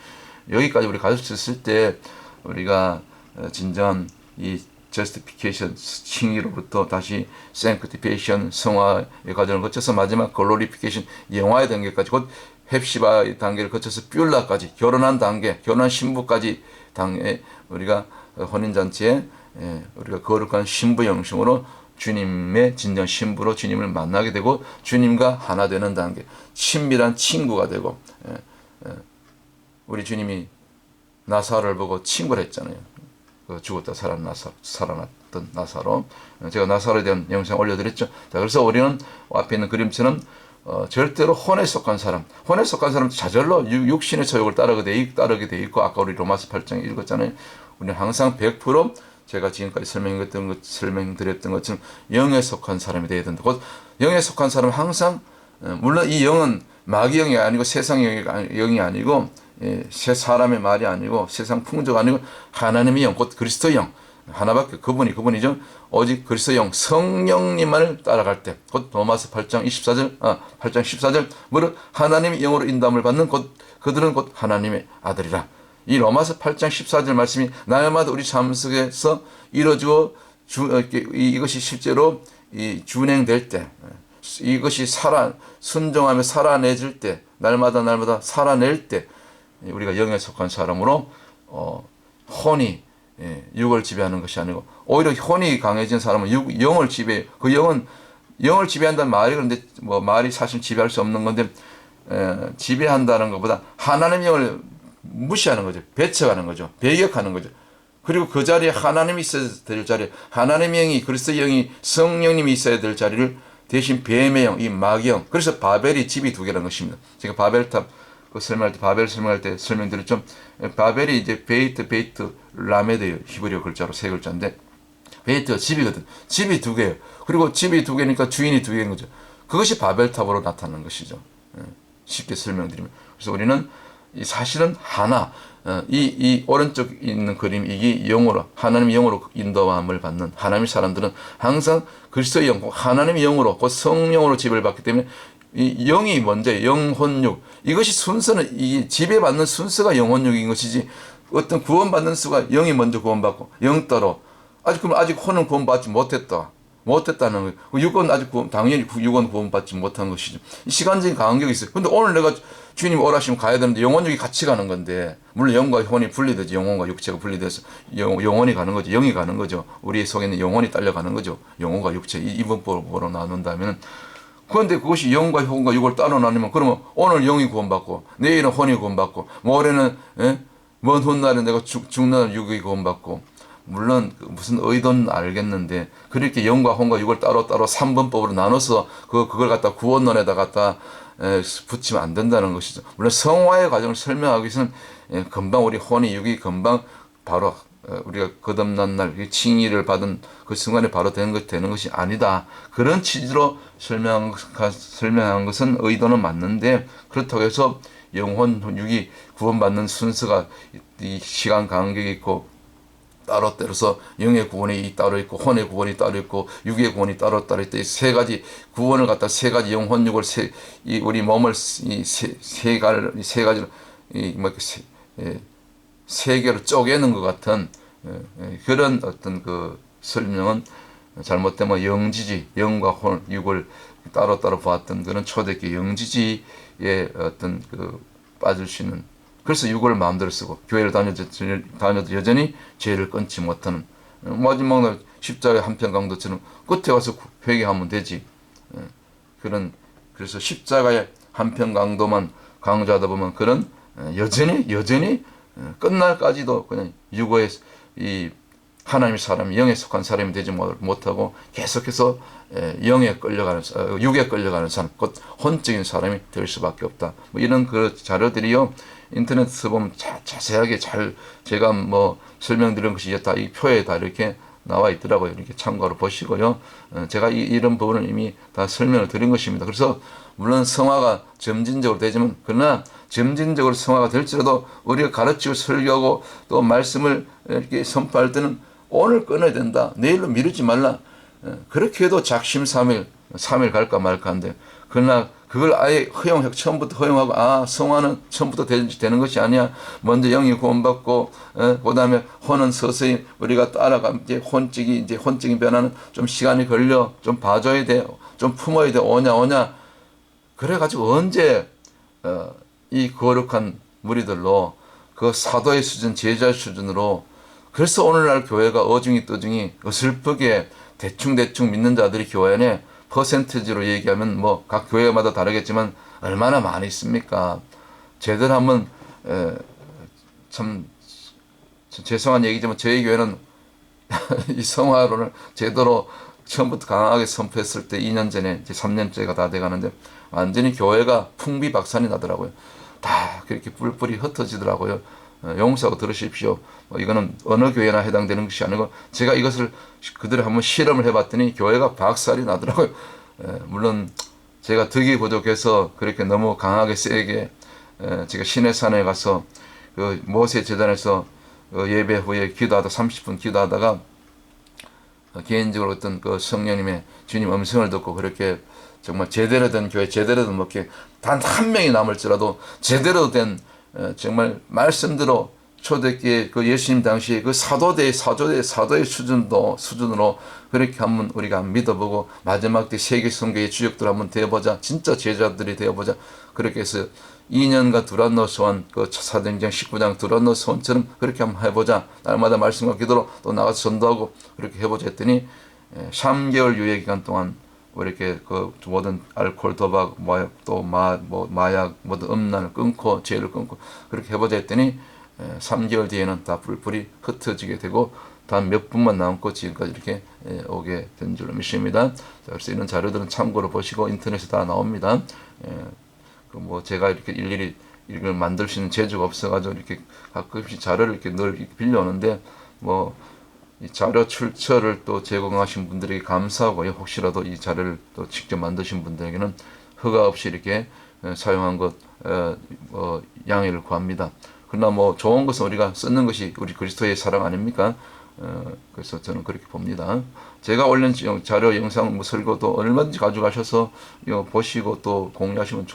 여기까지 우리 가르쳤을 때, 우리가 진정한 이 justification, 칭의로부터 다시 sanctification, 성화의 과정을 거쳐서 마지막 glorification, 영화의 단계까지, 곧 헵시바의 단계를 거쳐서 뷸라까지, 결혼한 단계, 결혼한 신부까지 우리가 혼인잔치에 우리가 거룩한 신부 영성으로 주님의 진정 신부로 주님을 만나게 되고 주님과 하나 되는 단계, 친밀한 친구가 되고, 우리 주님이 나사로를 보고 친구를 했잖아요. 죽었다 살아났던 나사로. 제가 나사로에 대한 영상 올려드렸죠. 자, 그래서 우리는 앞에 있는 그림처럼 절대로 혼에 속한 사람, 자절로 육신의 소욕을 따르게 돼 있고, 아까 우리 로마서 8장 읽었잖아요. 우리는 항상 100% 제가 지금까지 설명드렸던 것처럼 영에 속한 사람이 되어야 된다. 곧 영에 속한 사람은 항상, 물론 이 영은 마귀 영이 아니고 세상 영이 아니고, 세 사람의 말이 아니고 세상 풍조가 아니고 하나님의 영, 곧 그리스도 영, 하나밖에 그분이죠. 오직 그리스도 영, 성령님만을 따라갈 때, 곧 로마서 8장 14절, 무릇 하나님의 영으로 인도함을 받는 그들은 곧 하나님의 아들이라. 이 로마서 8장 14절 말씀이 날마다 우리 삶 속에서 이루어지고 이것이 실제로 준행될 때, 이것이 순종하며 살아내질 때, 날마다 살아낼 때, 우리가 영에 속한 사람으로 혼이 육을 지배하는 것이 아니고, 오히려 혼이 강해진 사람은 영을 지배해요. 그 영을 지배한다는 말이, 그런데 말이 사실 지배할 수 없는 건데, 지배한다는 것보다 하나님의 영을 무시하는 거죠. 배척하는 거죠. 배격하는 거죠. 그리고 그 자리에 하나님이 있어야 될 자리에, 하나님의 영이, 그리스도 영이, 성령님이 있어야 될 자리를 대신 뱀의 영, 이 마귀 영. 그래서 바벨이 집이 두 개라는 것입니다. 제가 바벨탑 바벨 설명할 때 설명드렸죠. 바벨이 이제 베이트 라메드예요. 히브리어 글자로 세 글자인데, 베이트가 집이거든. 집이 두 개예요. 그리고 집이 두 개니까 주인이 두 개인 거죠. 그것이 바벨탑으로 나타나는 것이죠. 쉽게 설명드리면. 그래서 우리는 사실은 하나, 이 오른쪽 있는 그림, 이게 영으로, 하나님의 영으로 인도함을 받는 하나님의 사람들은 항상 그리스도의 영, 하나님의 영으로, 그 성령으로 지배를 받기 때문에 이 영이 먼저 영혼육, 이것이 순서는, 이 지배받는 순서가 영혼육인 것이지, 어떤 구원받는 수가 영이 먼저 구원받고 영따로 아직 혼은 구원받지 못했다. 못했다는 거예요. 육은 아직 당연히 육은 구원받지 못한 것이죠. 이 시간적인 간격이 있어요. 근데 오늘 내가 주님 오라시면 가야 되는데 영혼육이 같이 가는 건데, 물론 영과 혼이 분리되지, 영혼과 육체가 분리돼서 영혼이 가는 거죠. 영이 가는 거죠. 우리 속에 있는 영혼이 딸려가는 거죠. 영혼과 육체, 이분법으로 나눈다면. 그런데 그것이 영과 혼과 육을 따로 나누면, 그러면 오늘 영이 구원받고 내일은 혼이 구원받고 모레는 먼 훗날에 내가 죽는 육이 구원받고, 물론 무슨 의도는 알겠는데 그렇게 영과 혼과 육을 따로따로 3번법으로 나눠서 그걸 갖다 구원론에다 갖다 붙이면 안 된다는 것이죠. 물론 성화의 과정을 설명하기 위해서는 금방 우리 혼이 육이 금방 바로 우리가 거듭난 날 칭의를 받은 그 순간에 바로 되는 것이 아니다. 그런 취지로 설명한 것은 의도는 맞는데, 그렇다고 해서 영혼 육이 구원받는 순서가 이 시간 간격이 있고 따로 때려서 영의 구원이 따로 있고 혼의 구원이 따로 있고 육의 구원이 따로 있다. 이 세 가지 구원을 갖다 세 가지 영혼 육을 우리 몸을 세 가지로 세 개로 쪼개는 것 같은 그런 어떤 그 설명은 잘못되면 영지지, 영과 혼, 육을 따로따로 보았던 그런 초대교회 영지지의 어떤 그 빠질 수 있는, 그래서 육을 마음대로 쓰고 교회를 다녀도 여전히 죄를 끊지 못하는, 마지막 날 십자가의 한편 강도처럼 끝에 와서 회개하면 되지. 그래서 십자가의 한편 강도만 강조하다 보면 그런 여전히 끝날까지도 그냥 육의 이 하나님의 사람이 영에 속한 사람이 되지 못하고 계속해서 영에 끌려가는, 육에 끌려가는 사람, 곧 혼적인 사람이 될 수밖에 없다. 뭐 이런 그 자료들이요, 인터넷에 보면 자세하게 잘 제가 뭐 설명드린 것이 다 이 표에 다 이렇게 나와 있더라고요. 이렇게 참고로 보시고요. 제가 이런 부분을 이미 다 설명을 드린 것입니다. 그래서 물론 성화가 점진적으로 되지만, 그러나 점진적으로 성화가 될지라도 우리가 가르치고 설교하고 또 말씀을 이렇게 선포할 때는 오늘 끊어야 된다, 내일로 미루지 말라. 그렇게 해도 작심삼일 3일 갈까 말까 한데, 그러나 그걸 아예 처음부터 허용하고, 성화는 처음부터 되는 것이 아니야. 먼저 영이 구원받고, 그 다음에 혼은 서서히 우리가 따라가, 이제 혼적인 변화는 좀 시간이 걸려. 좀 봐줘야 돼. 좀 품어야 돼. 오냐. 그래가지고 언제, 이 거룩한 무리들로 그 사도의 수준, 제자의 수준으로, 그래서 오늘날 교회가 어중이 떠중이 어슬프게 대충 믿는 자들이 교회 안에 퍼센티지로 얘기하면 뭐 각 교회마다 다르겠지만 얼마나 많이 있습니까? 제대로 한번 참 죄송한 얘기지만 저희 교회는 이 성화론을 제대로 처음부터 강하게 선포했을 때 2년 전에 이제 3년째가 다 돼가는데 완전히 교회가 풍비박산이 나더라고요. 다 그렇게 뿔뿔이 흩어지더라고요. 용서하고 들으십시오. 이거는 어느 교회나 해당되는 것이 아니고, 제가 이것을 그대로 한번 실험을 해봤더니 교회가 박살이 나더라고요. 물론 제가 덕이 부족해서 그렇게 너무 강하게 세게, 제가 시내산에 가서 그 모세 제단에서 예배 후에 기도하다 30분 기도하다가 개인적으로 어떤 그 성령님의 주님 음성을 듣고, 그렇게 정말 제대로 된 교회, 제대로 된 목회 단 한 명이 남을지라도 제대로 된 정말 말씀대로 초대교회 그 예수님 당시에 그 사도의 수준으로 그렇게 한번 우리가 믿어보고, 마지막 때 세계 선교의 주역들 한번 되어보자. 진짜 제자들이 되어보자. 그렇게 해서 2년간 두란노 소원, 그 사도행전 19장 두란노 소원처럼 그렇게 한번 해보자. 날마다 말씀과 기도로 또 나가서 전도하고 그렇게 해보자 했더니 3개월 유예 기간 동안 이렇게 그 모든 알코올, 도박, 마약, 모든 음란을 끊고 죄를 끊고 그렇게 해보자 했더니 3개월 뒤에는 다 불이 흩어지게 되고 단 몇 분만 남고 지금까지 이렇게 오게 된 줄로 믿습니다. 그래서 이런 자료들은 참고로 보시고 인터넷에 다 나옵니다. 그 뭐 제가 이렇게 일일이 이걸 만들 수 있는 재주가 없어가지고 이렇게 가끔씩 자료를 이렇게 늘 빌려오는데, 뭐 이 자료 출처를 또 제공하신 분들에게 감사하고요. 혹시라도 이 자료를 또 직접 만드신 분들에게는 허가 없이 이렇게 사용한 것 양해를 구합니다. 그러나 뭐 좋은 것은 우리가 쓰는 것이 우리 그리스도의 사랑 아닙니까? 그래서 저는 그렇게 봅니다. 제가 올린 자료, 영상, 뭐 설교도 얼마든지 가져가셔서 보시고 또 공유하시면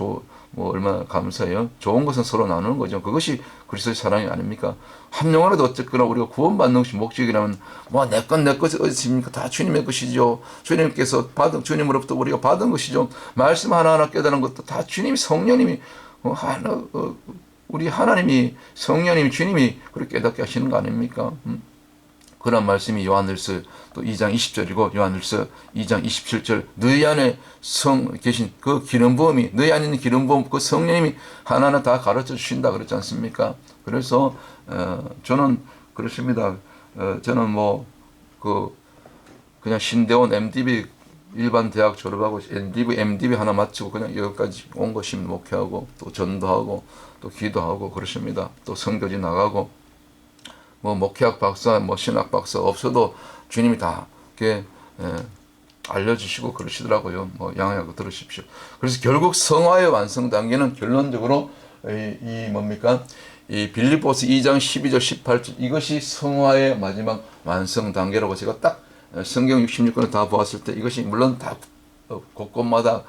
뭐 얼마나 감사해요. 좋은 것은 서로 나누는 거죠. 그것이 그리스도의 사랑이 아닙니까? 한 영혼에도 어쨌거나 우리가 구원받는 것이 목적이라면 뭐 내 것 어디 있습니까? 다 주님의 것이죠. 주님께서 받은 주님으로부터 우리가 받은 것이죠. 말씀 하나하나 깨달은 것도 다 주님이 성령님이 우리 하나님이 성령님이 주님이 그렇게 깨닫게 하시는 거 아닙니까? 그런 말씀이 요한일서 또 2장 20절이고 요한일서 2장 27절 너희 안에 계신 그 기름 부음이 너희 안에 있는 기름 부음 그 성령님이 하나하나 다 가르쳐 주신다 그랬지 않습니까? 그래서 저는 그렇습니다. 저는 뭐 그냥 신대원 MDB 일반 대학 졸업하고 MDB 하나 마치고 그냥 여기까지 온 것입니다. 목회하고 또 전도하고 또 기도하고 그렇습니다. 또 선교지 나가고 뭐 목회학 박사, 뭐 신학 박사 없어도 주님이 다 이렇게 알려주시고 그러시더라고요. 뭐 양해하고 들으십시오. 그래서 결국 성화의 완성 단계는 결론적으로 뭡니까? 이 빌립보서 2장 12절 18절 이것이 성화의 마지막 완성 단계라고 제가 딱 성경 66권을 다 보았을 때 이것이 물론 다 곳곳마다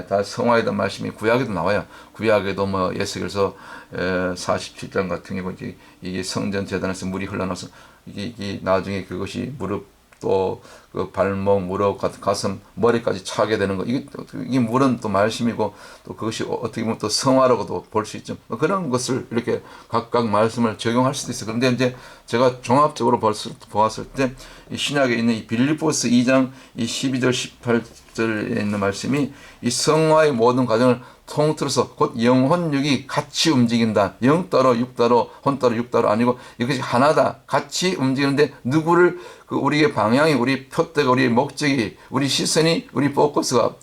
다 성화에 대한 말씀이 구약에도 나와요. 구약에도 뭐 예수께서 47장 같은 경우 이게 성전 제단에서 물이 흘러나서 이게 나중에 그것이 무릎 또 그 발목, 무릎, 가슴, 머리까지 차게 되는 거 이게 물은 또 말씀이고 또 그것이 어떻게 보면 또 성화라고도 볼 수 있죠. 그런 것을 이렇게 각각 말씀을 적용할 수도 있어요. 그런데 이제 제가 종합적으로 보았을 때 이 신약에 있는 이 빌립보서 2장 이 12절 18절에 있는 말씀이 이 성화의 모든 과정을 통틀어서 곧 영혼육이 같이 움직인다. 영 따로 육 따로 혼 따로 육 따로 아니고 이것이 하나다. 같이 움직이는데 누구를 우리의 방향이 우리 표대가 우리의 목적이 우리 시선이 우리 포커스가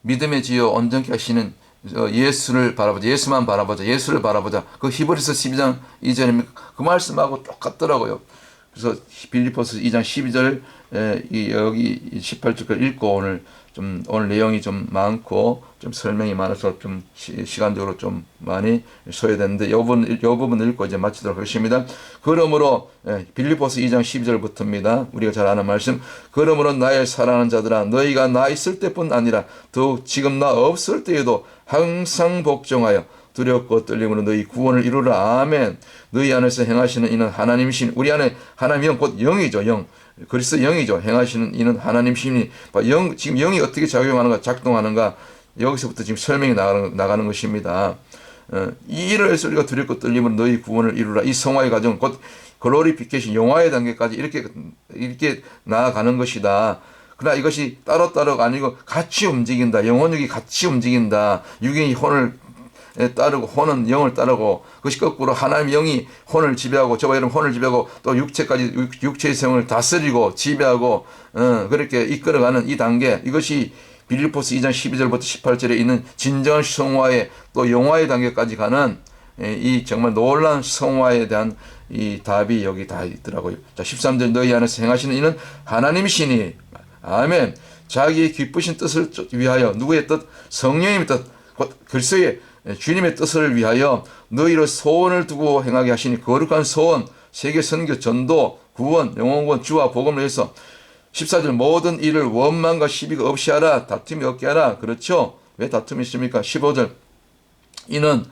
믿음의 지요 온전케 하시는 예수를 바라보자. 예수만 바라보자. 예수를 바라보자. 그 히브리서 12장 2절입니까? 그 말씀하고 똑같더라고요. 그래서 빌립보서 2장 12절 여기 18절까지 읽고 오늘 내용이 좀 많고 좀 설명이 많아서 좀 시간적으로 좀 많이 소요됐는데 이 부분 읽고 이제 마치도록 하겠습니다. 그러므로 빌립보서 2장 12절부터입니다. 우리가 잘 아는 말씀. 그러므로 나의 사랑하는 자들아 너희가 나 있을 때뿐 아니라 더욱 지금 나 없을 때에도 항상 복종하여 두렵고 떨림으로 너희 구원을 이루라. 아멘. 너희 안에서 행하시는 이는 하나님이신 우리 안에 하나님 영 곧 영이죠. 영. 그리스도 영이죠. 행하시는 이는 하나님이시니 지금 영이 어떻게 작용하는가 작동하는가 여기서부터 지금 설명이 나가는 것입니다. 이 일을 해서 우리가 두렵고 떨림으로 너희 구원을 이루라. 이 성화의 과정 곧 글로리피케이션 영화의 단계까지 이렇게 나아가는 것이다. 그러나 이것이 따로따로가 아니고 같이 움직인다. 영혼육이 같이 움직인다. 육인이 혼을 따르고 혼은 영을 따르고 그것이 거꾸로 하나님 영이 혼을 지배하고 저와 여러분 혼을 지배하고 또 육체의 성을 다스리고 지배하고 그렇게 이끌어가는 이 단계 이것이 빌립보서 2장 12절부터 18절에 있는 진정한 성화의 또 영화의 단계까지 가는 이 정말 놀라운 성화에 대한 이 답이 여기 다 있더라고요. 자 13절 너희 안에서 행하시는 이는 하나님이시니 아멘. 자기의 기쁘신 뜻을 위하여 누구의 뜻? 성령님의 뜻 곧 그리스도의 주님의 뜻을 위하여 너희를 소원을 두고 행하게 하시니 거룩한 소원, 세계 선교, 전도, 구원, 영혼구원, 주와 복음을 위해서 14절 모든 일을 원망과 시비가 없이 하라. 다툼이 없게 하라. 그렇죠? 왜 다툼이 있습니까? 15절 이는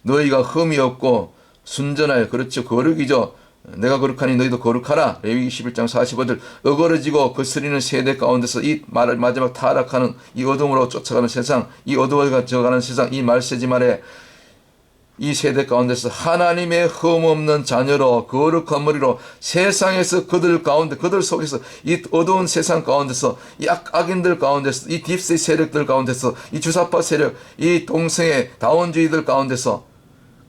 너희가 흠이 없고 순전하여 그렇죠. 거룩이죠. 내가 거룩하니 너희도 거룩하라. 레위기 11장 45절 어그러지고 거스리는 세대 가운데서 이 말을 마지막 타락하는 이 어둠으로 쫓아가는 세상 이 어두워져가는 세상 이 말세지 말에 이 세대 가운데서 하나님의 흠없는 자녀로 거룩한 머리로 세상에서 그들 속에서 이 어두운 세상 가운데서 이 악인들 가운데서 이 딥스테이트 세력들 가운데서 이 주사파 세력 이 동성애 다원주의들 가운데서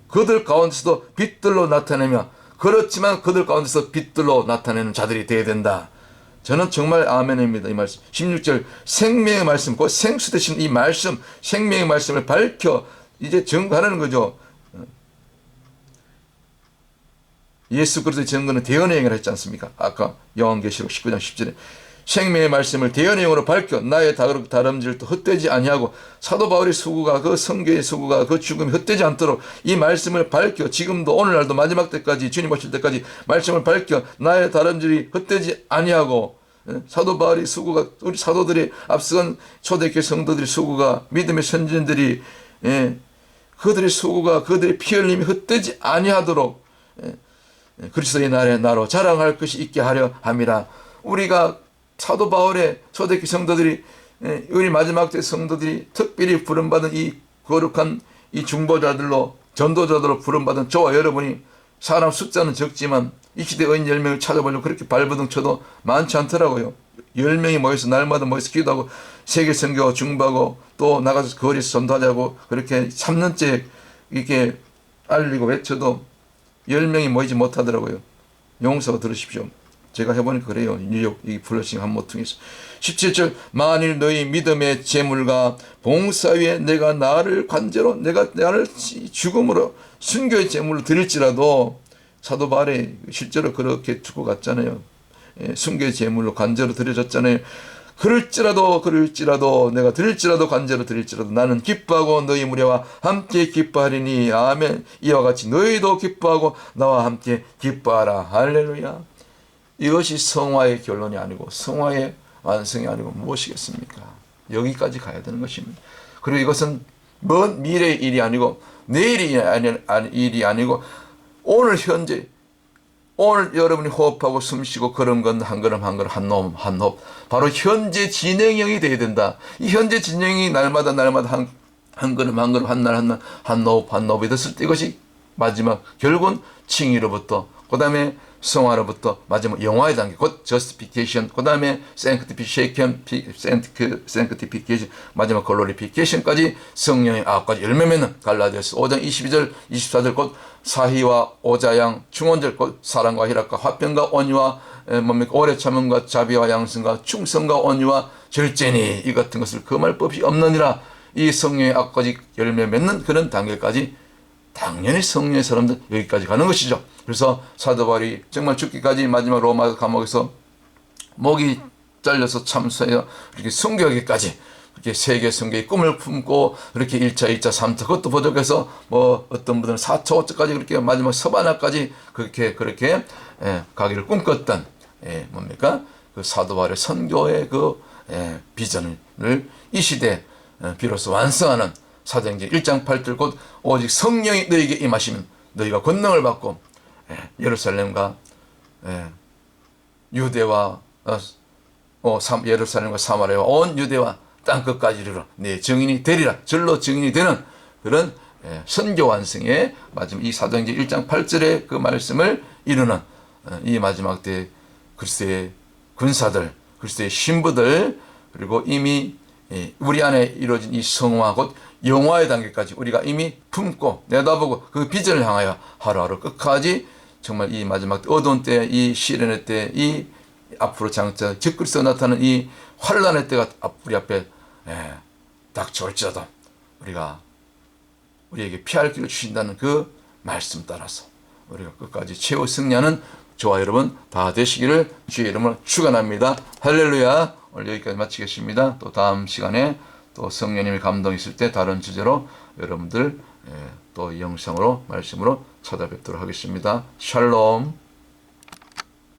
그들 가운데서도 빛들로 나타내며 그렇지만 그들 가운데서 빛들로 나타내는 자들이 되어야 된다. 저는 정말 아멘입니다. 이 말씀 16절 생명의 말씀 그 생수 되신 이 말씀 생명의 말씀을 밝혀 이제 증거하는 거죠. 예수 그리스도의 증거는 대언의 행위를 했지 않습니까? 아까 요한계시록 19장 10절에 생명의 말씀을 대언의 영으로 밝혀 나의 다름질도 헛되지 아니하고 사도 바울의 수고가 그 성교의 수고가 그 죽음이 헛되지 않도록 이 말씀을 밝혀 지금도 오늘날도 마지막 때까지 주님 오실 때까지 말씀을 밝혀 나의 다름질이 헛되지 아니하고 사도 바울의 수고가 우리 사도들이 앞서간 초대교회 성도들의 수고가 믿음의 선진들이 그들의 수고가 그들의 피 흘림이 헛되지 아니하도록 그리스도의 날에 나로 자랑할 것이 있게 하려 함이라. 우리가 사도 바울의 초대교회 성도들이 우리 마지막 때 성도들이 특별히 부름받은 이 거룩한 이 중보자들로 전도자들로 부름받은 저와 여러분이 사람 숫자는 적지만 이 시대 의인 10명을 찾아보려고 그렇게 발버둥 쳐도 많지 않더라고요. 10명이 모여서 날마다 모여서 기도하고 세계 선교 중보하고 또 나가서 거리에서 전도하자고 그렇게 3년째 이렇게 알리고 외쳐도 10명이 모이지 못하더라고요. 용서 들으십시오. 제가 해보니까 그래요. 뉴욕 이 플러싱 한 모퉁이에서 17절 만일 너희 믿음의 제물과 봉사 위에 내가 나를 관제로 내가 나를 죽음으로 순교의 제물로 드릴지라도 사도 바울이 실제로 그렇게 두고 갔잖아요. 순교의 제물로 관제로 드려졌잖아요. 그럴지라도 내가 드릴지라도 관제로 드릴지라도 나는 기뻐하고 너희 무리와 함께 기뻐하리니 아멘. 이와 같이 너희도 기뻐하고 나와 함께 기뻐하라. 할렐루야. 이것이 성화의 결론이 아니고 성화의 완성이 아니고 무엇이겠습니까? 여기까지 가야 되는 것입니다. 그리고 이것은 먼 미래의 일이 아니고 내일이 일이 아니고 오늘 현재 오늘 여러분이 호흡하고 숨쉬고 걸음 건 한 걸음 한 걸음 한 호흡 바로 현재 진행형이 되어야 된다. 이 현재 진행이 날마다 한 걸음 한 걸음 한 날 한 호흡이 됐을 때 이것이 마지막 결국은 칭의로부터 그 다음에 성화로부터 마지막 영화의 단계 곧 justification 그 다음에 sanctification 마지막 glorification까지 성령의 아까지 열매 맺는 갈라디아서 5장 22절 24절 곧 사희와 오자양 충원절 곧 사랑과 희락과 화평과 온유와 오래 참음과 자비와 양승과 충성과 온유와 절제니 이 같은 것을 금할 법이 없느니라. 이 성령의 아까지 열매 맺는 그런 단계까지 당연히 성령의 사람들 여기까지 가는 것이죠. 그래서 사도 바울이 정말 죽기까지 마지막 로마 감옥에서 목이 잘려서 참수해요. 이렇게 순교하기까지 그렇게 세계 선교의 꿈을 품고 그렇게 1차, 2차, 3차 그것도 부족해서 뭐 어떤 분들은 4차, 5차까지 그렇게 마지막 서바나까지 그렇게 가기를 꿈꿨던 뭡니까? 그 사도 바울의 선교의 그 비전을 이 시대에 비로소 완성하는 사도행전 1장 8절 곧 오직 성령이 너희에게 임하시면 너희가 권능을 받고 예루살렘과 유대와 예루살렘과 사마리아와 온 유대와 땅끝까지 이르러 내 증인이 되리라. 절로 증인이 되는 그런 선교 완성의 마지막 이 사도행전 1장 8절의 그 말씀을 이루는 이 마지막 때 그리스도의 군사들, 그리스도의 신부들 그리고 이미 우리 안에 이루어진 이 성화 곧 영화의 단계까지 우리가 이미 품고 내다보고 그 비전을 향하여 하루하루 끝까지 정말 이 마지막 어두운 때, 이 시련의 때, 이 앞으로 장차 적그리스도 나타나는 이 환란의 때가 우리 앞에 닥쳐올지라도 우리가 우리에게 피할 길을 주신다는 그 말씀 따라서 우리가 끝까지 최후 승리하는 저와 여러분 다 되시기를 주의 이름으로 축원합니다. 할렐루야. 오늘 여기까지 마치겠습니다. 또 다음 시간에 또 성령님의 감동이 있을 때 다른 주제로 여러분들 또 영상으로 말씀으로 찾아뵙도록 하겠습니다. 샬롬.